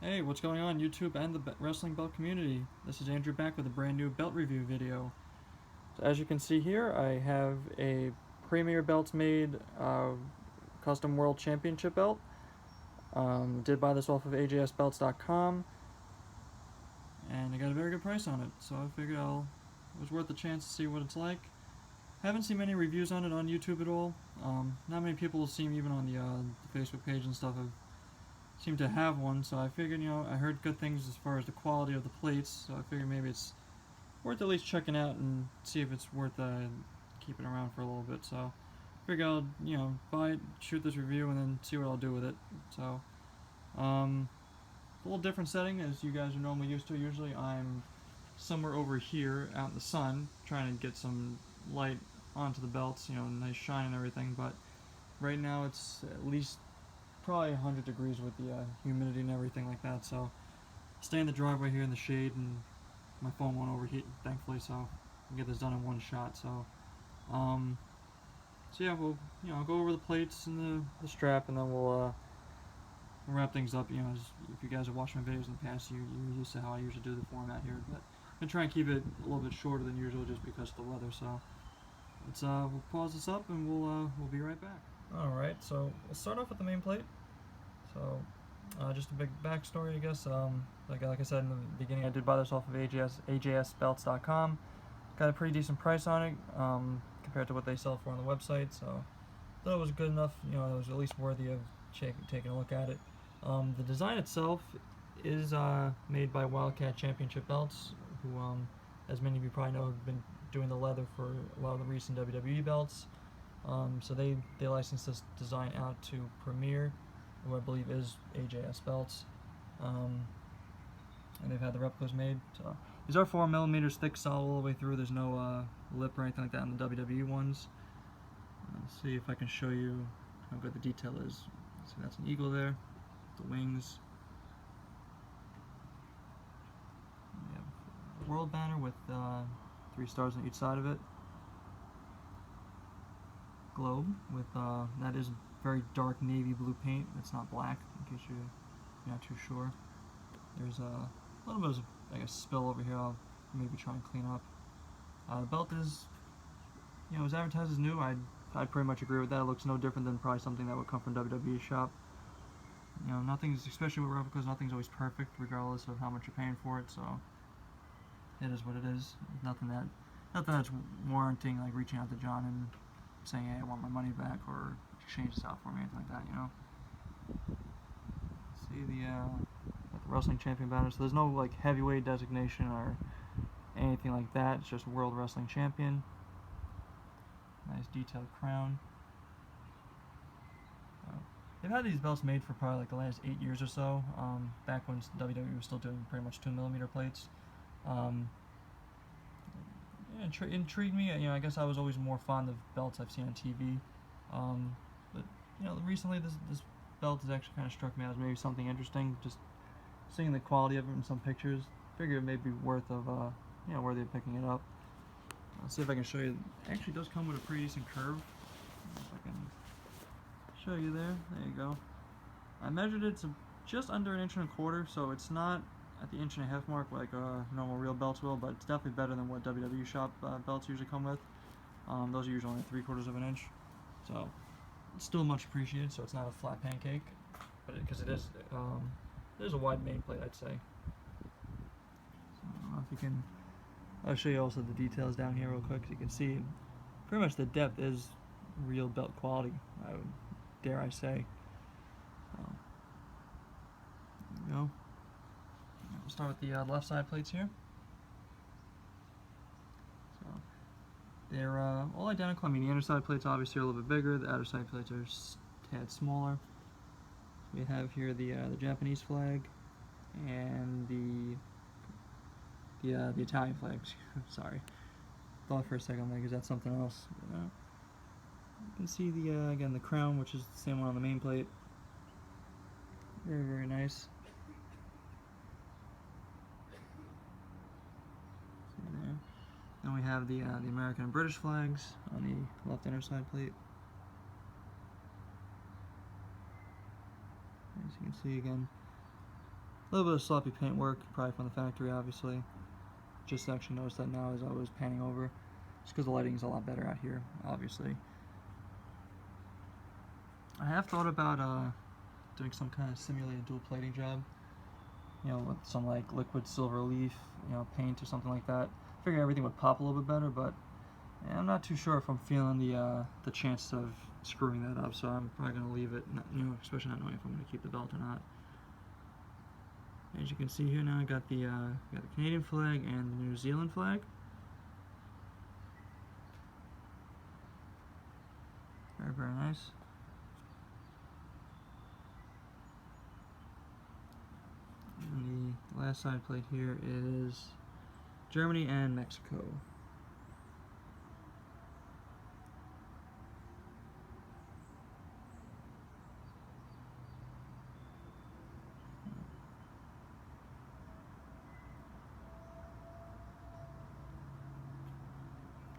Hey, what's going on YouTube and the wrestling belt community? This is Andrew back with a brand new belt review video. So as you can see here, I have a Premier Belts Made custom world championship belt. Did buy this off of ajsbelts.com and I got a very good price on it, so I figured it was worth the chance to see what it's like. Haven't seen many reviews on it on YouTube at all. Not many people seem, even on the Facebook page and stuff, seem to have one, so I figured, I heard good things as far as the quality of the plates, so I figured maybe it's worth at least checking out and see if it's worth keeping around for a little bit. So I figured I'll, buy it, shoot this review, and then see what I'll do with it. So, a little different setting as you guys are normally used to. Usually I'm somewhere over here out in the sun, trying to get some light onto the belts, nice shine and everything, but right now it's at least probably 100 degrees with the humidity and everything like that, so stay in the driveway here in the shade, and my phone won't overheat, thankfully, so I can get this done in one shot. So yeah, we'll I'll go over the plates and the strap, and then we'll wrap things up. If you guys have watched my videos in the past, you're used to how I usually do the format here, but I'm gonna try and keep it a little bit shorter than usual just because of the weather. So we'll pause this up and we'll be right back. Alright, so we'll start off with the main plate. So, just a big backstory, I guess. Like I said in the beginning, I did buy this off of ajsbelts.com. Got a pretty decent price on it compared to what they sell for on the website, so thought it was good enough. It was at least worthy of taking a look at it. The design itself is made by Wildcat Championship Belts, who, as many of you probably know, have been doing the leather for a lot of the recent WWE belts. So they licensed this design out to Premier, who I believe is AJS Belts, and they've had the replicas made. So these are 4mm thick, solid all the way through. There's no lip or anything like that in the WWE ones. Let's see if I can show you how good the detail is. So that's an eagle there, the wings. We have a world banner with 3 stars on each side of it. Globe with that is very dark navy blue paint. It's not black, in case you're not too sure. There's a little bit of, I guess, spill over here. I'll maybe try and clean up. The belt is, it was advertised as new. I'd pretty much agree with that. It looks no different than probably something that would come from WWE shop. Nothing's, especially with replicas, nothing's always perfect, regardless of how much you're paying for it. So it is what it is. Nothing that's warranting like reaching out to John and saying, hey, I want my money back, or exchange this out for me, anything like that, See the wrestling champion banner. So there's no like heavyweight designation or anything like that. It's just world wrestling champion. Nice detailed crown. They've had these belts made for probably like the last 8 years or so. Back when WWE was still doing pretty much 2mm plates. Intrigued me. I guess I was always more fond of belts I've seen on TV. But recently this belt has actually kind of struck me as maybe something interesting. Just seeing the quality of it in some pictures, figure it may be worthy of picking it up. Let's see if I can show you. It actually does come with a pretty decent curve. If I can show you there. There you go. I measured it to just under 1.25 inches, so it's not at the 1.5 inch mark like normal real belts will, but it's definitely better than what WWE shop belts usually come with. Those are usually only 3/4 inch, so it's still much appreciated. So it's not a flat pancake, but because it is a wide main plate, I'd say. So I don't know if you can. I'll show you also the details down here real quick, so you can see pretty much the depth is real belt quality, dare I say. There we go. We'll start with the left side plates here. So they're all identical. I mean, the inner side plates obviously are a little bit bigger. The outer side plates are a tad smaller. So we have here the Japanese flag and the Italian flag. Sorry, thought for a second like, is that something else? You can see the again the crown, which is the same one on the main plate. Very, very nice. Then we have the American and British flags on the left inner side plate. As you can see again, little bit of sloppy paint work, probably from the factory, obviously. Just actually noticed that now as I was panning over, just because the lighting's a lot better out here, obviously. I have thought about doing some kind of simulated dual plating job, you know, with some like liquid silver leaf, you know, paint or something like that. I figure everything would pop a little bit better, but yeah, I'm not too sure if I'm feeling the chance of screwing that up, so I'm probably gonna leave it, you know, especially not knowing if I'm gonna keep the belt or not. As you can see here now, I got the Canadian flag and the New Zealand flag. Very, very nice. And the last side plate here is Germany and Mexico.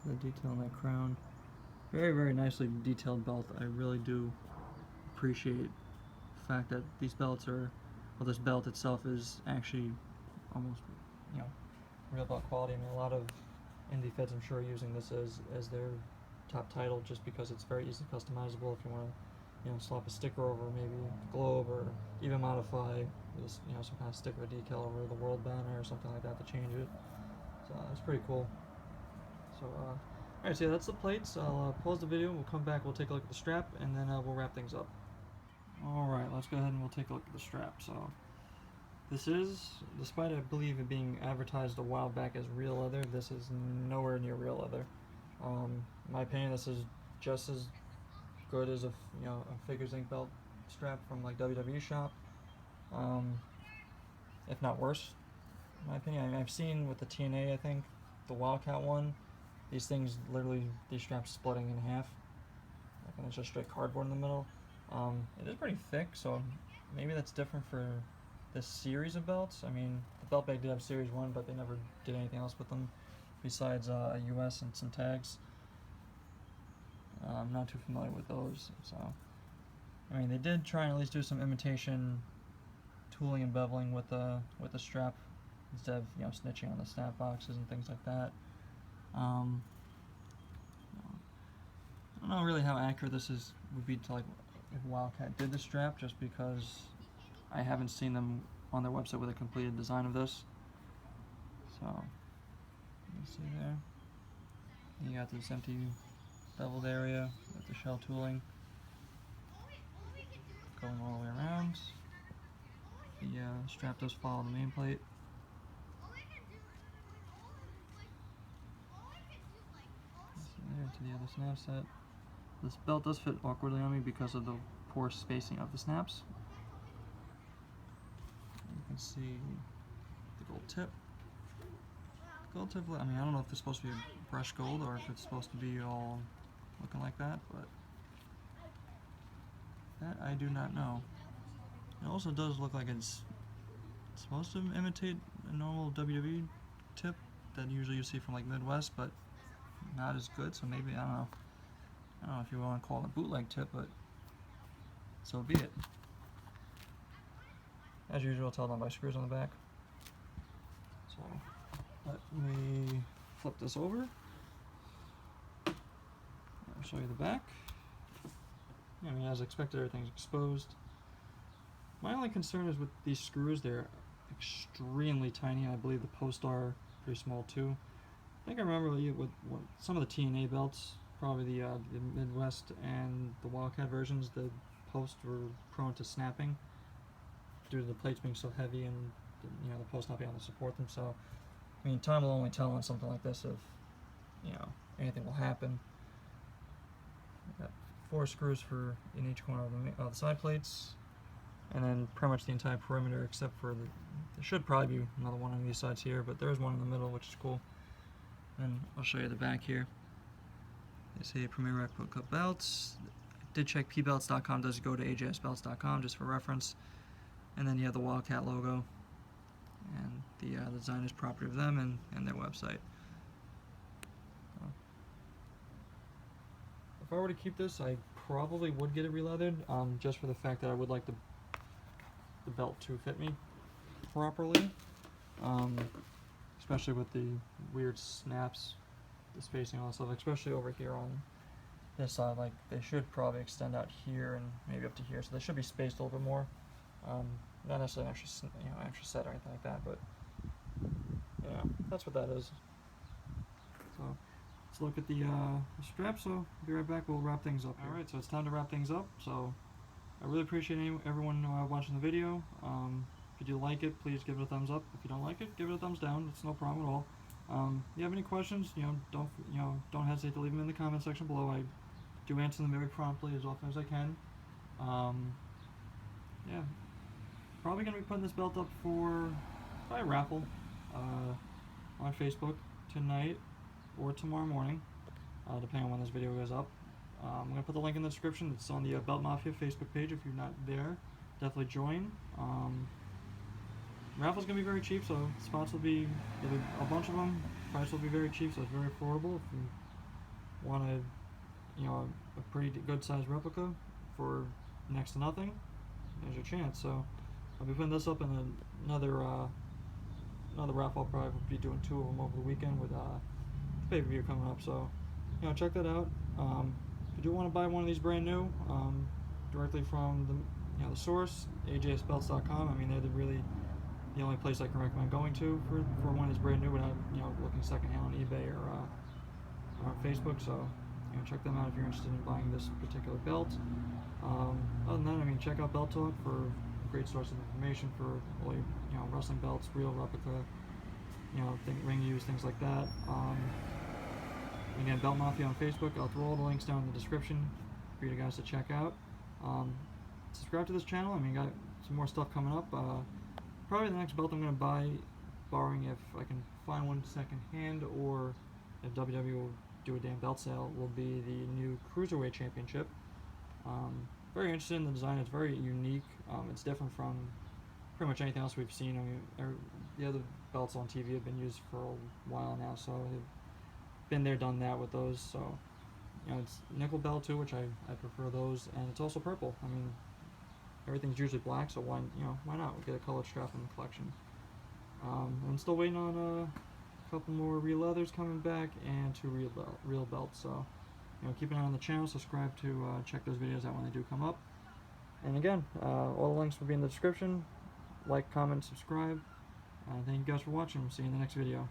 The detail on that crown. Very, very nicely detailed belt. I really do appreciate the fact that these belts are, well, this belt itself is actually almost, you know, real belt quality. I mean, a lot of indie feds, I'm sure, are using this as their top title just because it's very easily customizable. If you want to, you know, slap a sticker over maybe the globe, or even modify this, you know, some kind of sticker decal over the world banner or something like that to change it. So it's pretty cool. So, alright, so yeah, that's the plates. I'll pause the video, we'll come back, we'll take a look at the strap, and then we'll wrap things up. Alright, let's go ahead and we'll take a look at the strap. So, this is, despite I believe it being advertised a while back as real leather, this is nowhere near real leather. In my opinion, this is just as good as a Figures Inc. belt strap from like WWE shop, if not worse, in my opinion. I mean, I've seen with the TNA, I think, the Wildcat one, these things literally, these straps splitting in half, like, and it's just straight cardboard in the middle. It is pretty thick, so maybe that's different for this series of belts. I mean, the belt bag did have series 1, but they never did anything else with them besides a US and some tags. I'm not too familiar with those, so I mean, they did try and at least do some imitation tooling and beveling with the strap instead of, you know, snitching on the snap boxes and things like that. I don't know really how accurate this would be to like if Wildcat did the strap, just because I haven't seen them on their website with a completed design of this. So you see there, you got this empty beveled area with the shell tooling going all the way around. The strap does follow the main plate. There to the other snap set. This belt does fit awkwardly on me because of the poor spacing of the snaps. You can see the gold tip. Gold tip, I mean, I don't know if it's supposed to be brushed gold or if it's supposed to be all looking like that, but that I do not know. It also does look like it's supposed to imitate a normal WWE tip that usually you see from like Midwest, but not as good, so maybe, I don't know if you want to call it a bootleg tip, but so be it. As usual, it's held on by screws on the back. So let me flip this over. I'll show you the back. I mean, as expected, everything's exposed. My only concern is with these screws. They're extremely tiny. I believe the posts are pretty small too. I think I remember with some of the TNA belts, probably the Midwest and the Wildcat versions, the posts were prone to snapping due to the plates being so heavy and the posts not being able to support them. So, I mean, time will only tell on something like this if anything will happen. Got 4 screws in each corner of the side plates, and then pretty much the entire perimeter except for there should probably be another one on these sides here, but there's one in the middle, which is cool. And I'll show you the back here. They say Premier Replica belts. I did check pbelts.com, does go to ajsbelts.com just for reference. And then you have the Wildcat logo, and the design is property of them and their website. If I were to keep this, I probably would get it re-leathered, just for the fact that I would like the belt to fit me. properly, especially with the weird snaps, the spacing, all that stuff, especially over here on this side. Like, they should probably extend out here and maybe up to here, so they should be spaced a little bit more. Not necessarily an extra, extra set or anything like that, but yeah, that's what that is. So let's look at the strap. So be right back. We'll wrap things up. All right, so it's time to wrap things up. So I really appreciate everyone watching the video. If you do like it, please give it a thumbs up. If you don't like it, give it a thumbs down. It's no problem at all. If you have any questions, don't hesitate to leave them in the comment section below. I do answer them very promptly as often as I can. Yeah, probably gonna be putting this belt up for probably a raffle on Facebook tonight or tomorrow morning, depending on when this video goes up. I'm going to put the link in the description. It's on the Belt Mafia Facebook page. If you're not there, definitely join. Raffle's going to be very cheap, so spots will be a bunch of them. Price will be very cheap, so it's very affordable. If you want a pretty good sized replica for next to nothing, there's your chance. So I'll be putting this up in another raffle. I'll probably be doing 2 of them over the weekend with the pay-per-view coming up. So check that out. If you do want to buy one of these brand new, directly from the source, ajsbelts.com. I mean, they're really the only place I can recommend going to for one that's brand new without looking secondhand on eBay or on Facebook. So check them out if you're interested in buying this particular belt. Other than that, I mean, check out Belt Talk for a great source of information for all your wrestling belts, real, replica, ring use, things like that. Again, Belt Mafia on Facebook. I'll throw all the links down in the description for you guys to check out. Subscribe to this channel. I mean, got some more stuff coming up. Probably the next belt I'm going to buy, barring if I can find one second hand or if WWE will do a damn belt sale, will be the new Cruiserweight Championship. Very interested in the design. It's very unique. It's different from pretty much anything else we've seen. I mean, the other belts on TV have been used for a while now, so they've been there, done that with those. So it's nickel belt too, which I prefer those, and it's also purple. I mean, everything's usually black, so why not? We'll get a colored strap in the collection. I'm still waiting on a couple more real leathers coming back and 2 real belts. So keep an eye on the channel, subscribe to check those videos out when they do come up. And again, all the links will be in the description. Like, comment, subscribe. Thank you guys for watching. We'll see you in the next video.